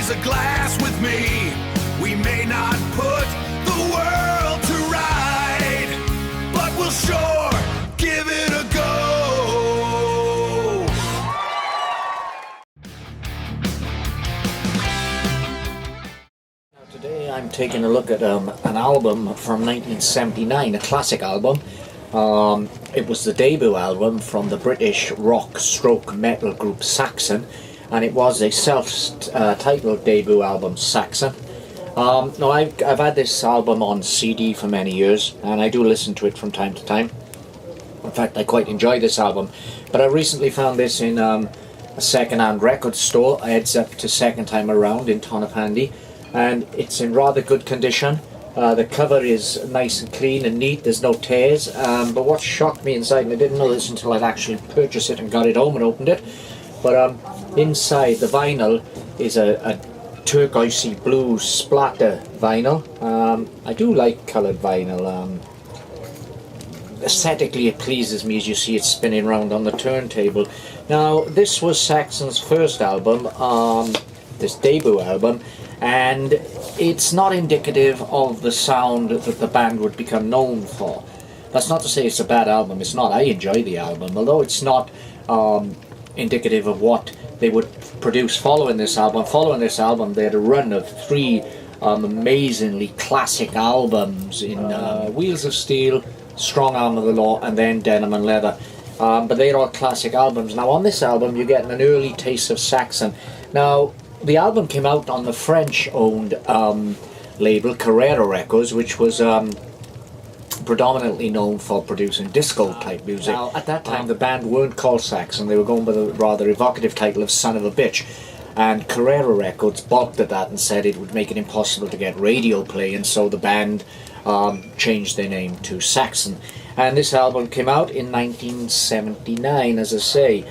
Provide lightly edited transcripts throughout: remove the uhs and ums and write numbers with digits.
raise a glass with me. We may not put the world to right, but we'll sure give it a go. Today I'm taking a look at an album from 1979, a classic album. It was the debut album from the British rock stroke metal group Saxon, and it was a self-titled debut album, Saxon. Now I've had this album on CD for many years, and I do listen to it from time to time. In fact, I quite enjoy this album, but I recently found this in a second-hand record store. Heads up to Second Time Around in Tonopandi, and it's in rather good condition. The cover is nice and clean and neat, there's no tears, but what shocked me inside, and I didn't know this until I'd actually purchased it and got it home and opened it, but inside the vinyl is a turquoisey blue splatter vinyl. I do like coloured vinyl. Aesthetically it pleases me as you see it spinning around on the turntable. Now this was Saxon's first album, this debut album, and it's not indicative of the sound that the band would become known for. That's not to say it's a bad album, it's not. I enjoy the album, although it's not indicative of what they would produce following this album. Following this album they had a run of 3 amazingly classic albums in Wheels of Steel, Strong Arm of the Law, and then Denim and Leather. But they're all classic albums. Now on this album you're getting an early taste of Saxon. Now the album came out on the French-owned label Carrera Records, which was predominantly known for producing disco-type music. Now, at that time, the band weren't called Saxon. They were going by the rather evocative title of Son of a Bitch. And Carrera Records balked at that and said it would make it impossible to get radio play, and so the band changed their name to Saxon. And this album came out in 1979, as I say.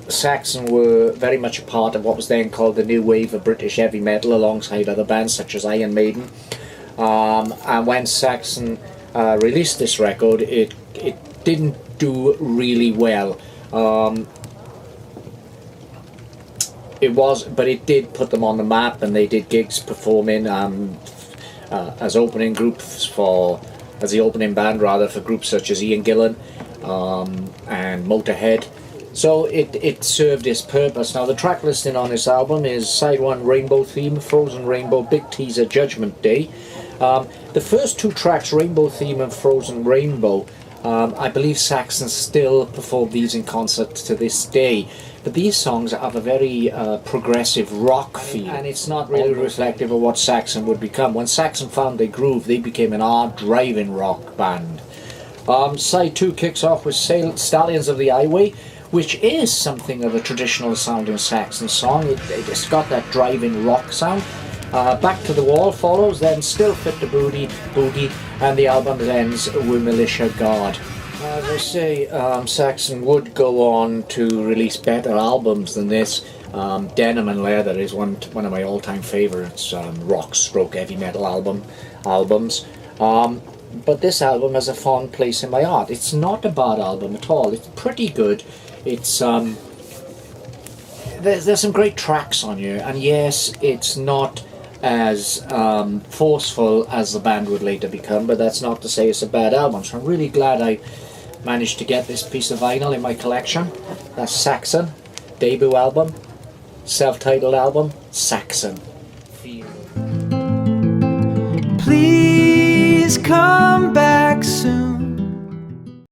Saxon were very much a part of what was then called the new wave of British heavy metal, alongside other bands such as Iron Maiden. And when Saxon released this record, it didn't do really well. But it did put them on the map, and they did gigs performing as opening groups as the opening band rather, for groups such as Ian Gillan and Motorhead. So it served its purpose. Now the track listing on this album is side 1 Rainbow Theme, Frozen Rainbow, Big Teaser, Judgment Day. The first 2 tracks, Rainbow Theme and Frozen Rainbow, I believe Saxon still perform these in concert to this day. But these songs have a very progressive rock feel, and it's not really reflective of what Saxon would become. When Saxon found their groove, they became an hard-driving rock band. Side 2 kicks off with Stallions of the Highway, which is something of a traditional sounding Saxon song. It's got that driving rock sound. Back to the Wall follows, then Still Fit to Boogie, and the album ends with Militia Guard. As I say, Saxon would go on to release better albums than this. Denim and Leather is one of my all-time favourites, rock stroke heavy metal albums. But this album has a fond place in my heart. It's not a bad album at all. It's pretty good. It's there's some great tracks on here, and yes, it's not as forceful as the band would later become, but that's not to say it's a bad album. So I'm really glad I managed to get this piece of vinyl in my collection. That's Saxon, debut album, self-titled album, Saxon. Please come back.